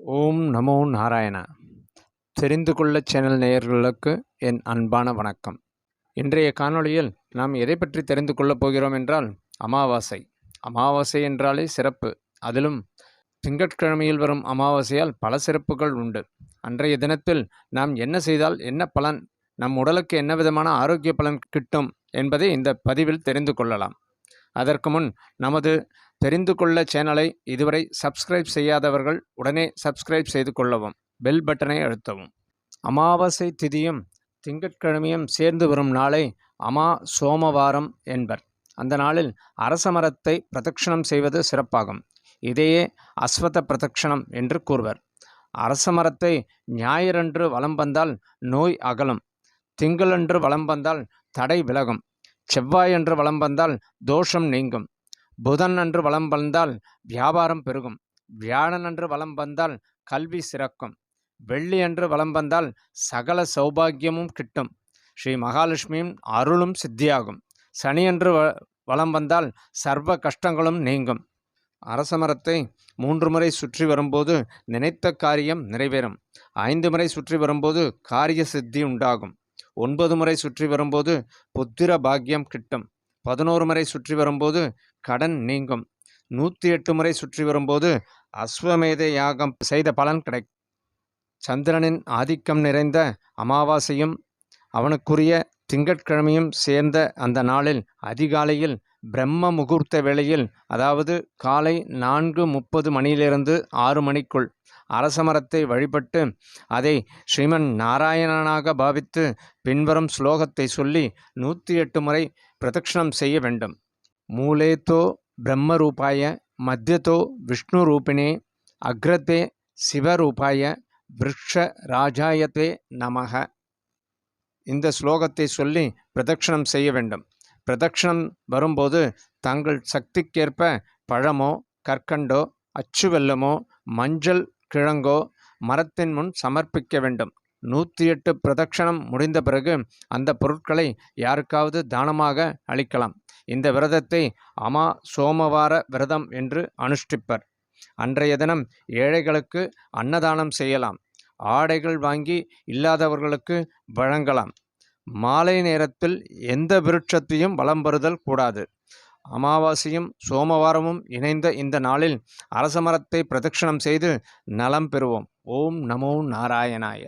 ஓம் நமோ நாராயணா. தெரிந்து கொள்ள சேனல் நேயர்களுக்கு என் அன்பான வணக்கம். இன்றைய காணொளியில் நாம் எதை பற்றி தெரிந்து கொள்ளப் போகிறோம் என்றால் அமாவாசை. அமாவாசை என்றாலே சிறப்பு. அதிலும் திங்கட்கிழமையில் வரும் அமாவாசையால் பல சிறப்புகள் உண்டு. அன்றைய தினத்தில் நாம் என்ன செய்தால் என்ன பலன், நம் உடலுக்கு என்ன விதமான ஆரோக்கிய பலன் கிட்டும் என்பதை இந்த பதிவில் தெரிந்து கொள்ளலாம். அதற்கு முன் நமது தெரிந்து கொள்ள சேனலை இதுவரை சப்ஸ்கிரைப் செய்யாதவர்கள் உடனே சப்ஸ்கிரைப் செய்து கொள்ளவும், பெல் பட்டனை அழுத்தவும். அமாவாசை திதியும் திங்கட்கிழமையும் சேர்ந்து வரும் நாளை சோமவாரம் என்பர். அந்த நாளில் அரச மரத்தை பிரதட்சணம் செய்வது சிறப்பாகும். இதையே அஸ்வத பிரதட்சணம் என்று கூறுவர். அரச மரத்தை ஞாயிறன்று வலம் வந்தால் நோய் அகலும், திங்களன்று வலம் வந்தால் தடை விலகும், செவ்வாயன்று வலம் வந்தால் தோஷம் நீங்கும், புதன் அன்று வலம் வந்தால் வியாபாரம் பெருகும், வியாழன் அன்று வலம் வந்தால் கல்வி சிறக்கும், வெள்ளி அன்று வலம் வந்தால் சகல சௌபாகியமும் கிட்டும், ஸ்ரீ மகாலட்சுமியின் அருளும் சித்தியாகும், சனியன்று வலம் வந்தால் சர்வ கஷ்டங்களும் நீங்கும். அரச மரத்தை 3 முறை சுற்றி வரும்போது நினைத்த காரியம் நிறைவேறும். 5 முறை சுற்றி வரும்போது காரிய சித்தி உண்டாகும். 9 முறை சுற்றி வரும்போது புத்திர பாக்கியம் கிட்டும். 11 முறை சுற்றி வரும்போது கடன் நீங்கும். 108 முறை சுற்றி வரும்போது அஸ்வமேத யாகம் செய்த பலன் கிடைக்கும். சந்திரனின் ஆதிக்கம் நிறைந்த அமாவாசையும் அவனுக்குரிய திங்கட்கிழமையும் சேர்ந்த அந்த நாளில் அதிகாலையில் பிரம்ம முகூர்த்த வேளையில், அதாவது காலை 4:30 மணியிலிருந்து 6 மணிக்குள் அரசமரத்தை வழிபட்டு அதை ஸ்ரீமன் நாராயணனாக பாவித்து பின்வரும் ஸ்லோகத்தை சொல்லி 108 முறை பிரதட்சணம் செய்ய வேண்டும். மூலேதோ பிரம்மரூபாய, மத்தியதோ விஷ்ணு ரூபிணே, அக்ரதே சிவரூபாய, விருக்ஷ ராஜாயத்தே நமக. இந்த ஸ்லோகத்தை சொல்லி பிரதட்சணம் செய்ய வேண்டும். பிரதட்சணம் வரும்போது தங்கள் சக்திக்கேற்ப பழமோ கற்கண்டோ அச்சு வெல்லமோ மஞ்சள் கிழங்கோ மரத்தின் முன் சமர்ப்பிக்க வேண்டும். 108 பிரதட்சணம் முடிந்த பிறகு அந்த பொருட்களை யாருக்காவது தானமாக அளிக்கலாம். இந்த விரதத்தை சோமவார விரதம் என்று அனுஷ்டிப்பர். அன்றைய தினம் ஏழைகளுக்கு அன்னதானம் செய்யலாம். ஆடைகள் வாங்கி இல்லாதவர்களுக்கு வழங்கலாம். மாலை நேரத்தில் எந்த விருட்சத்தையும் வலம் வருதல் கூடாது. அமாவாசையும் சோமவாரமும் இணைந்த இந்த நாளில் அரசமரத்தை பிரதட்சணம் செய்து நலம் பெறுவோம். ஓம் நமோ நாராயணாய.